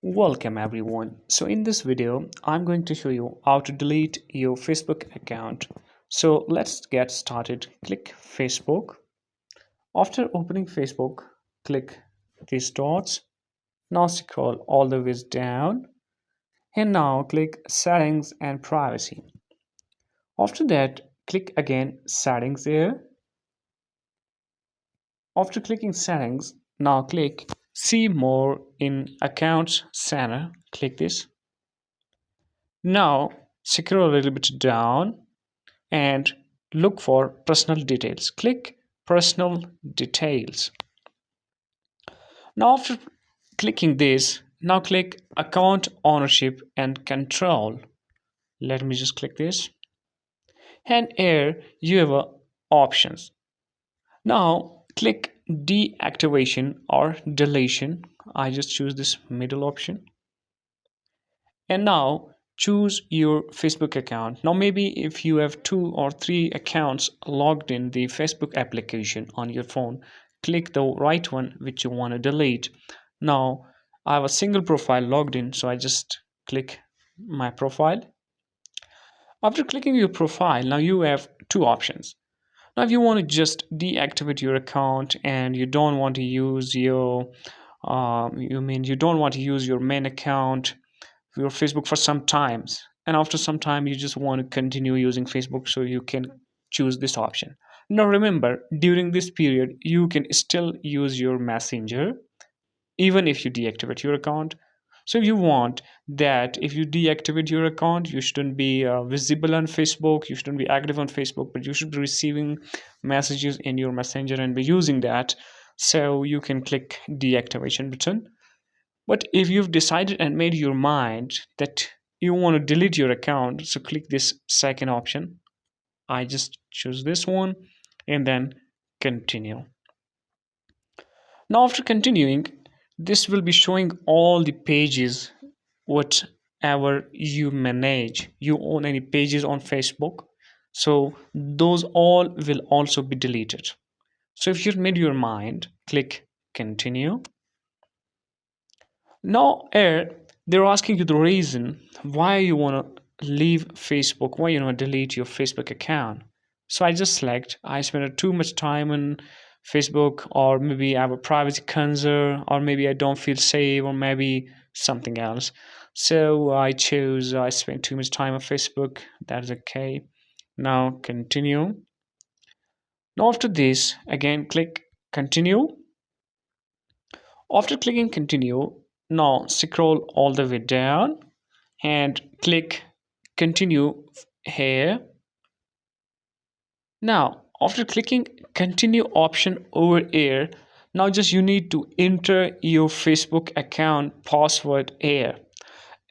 Welcome everyone. So in this video, I'm going to show you how to delete your Facebook account. So let's get started. Click Facebook. After opening Facebook, click these dots. Now scroll all the way down and now click settings and privacy. After that, click again settings here. After clicking settings, now click see more in accounts center. Click this. Now scroll a little bit down and look for personal details. Click personal details. Now after clicking this, now click account ownership and control. Let me just click this. And here you have options. Now click deactivation or deletion. I just choose this middle option. And now choose your Facebook account. Now maybe if you have 2 or 3 accounts logged in the Facebook application on your phone, click the right one which you want to delete. Now I have a single profile logged in, so I just click my profile. After clicking your profile, now you have 2 options. Now if you want to just deactivate your account and you don't want to use your you don't want to use your main account, your Facebook, for some times, and after some time you just want to continue using Facebook, so you can choose this option. Now remember, during this period you can still use your messenger even if you deactivate your account. So if you want that, if you deactivate your account, you shouldn't be visible on Facebook, you shouldn't be active on Facebook, but you should be receiving messages in your messenger and be using that, so you can click deactivation button. But if you've decided and made your mind that you want to delete your account, so click this second option. I just choose this one and then continue. Now after continuing, this will be showing all the pages whatever you manage. You own any pages on Facebook, so those all will also be deleted. So if you've made your mind, click continue. Now here they're asking you the reason why you want to leave Facebook, why you want to delete your Facebook account. So I just select I spend too much time on Facebook, or maybe I have a privacy concern, or maybe I don't feel safe, or maybe something else. So I choose I spend too much time on Facebook. That's okay. Now continue. Now after this, again click continue. After clicking continue, now scroll all the way down and click continue here. Now after clicking continue option over here, now just you need to enter your Facebook account password here.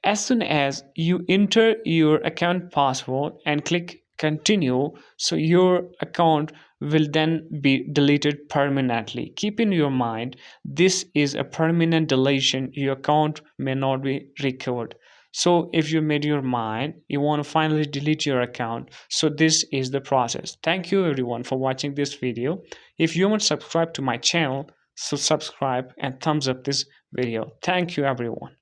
As soon as you enter your account password and click continue, so your account will then be deleted permanently. Keep in your mind, this is a permanent deletion. Your account may not be recovered. So if you made your mind, you want to finally delete your account, so this is the process. Thank you everyone for watching this video. If you haven't subscribed to my channel, so subscribe and thumbs up this video. Thank you everyone.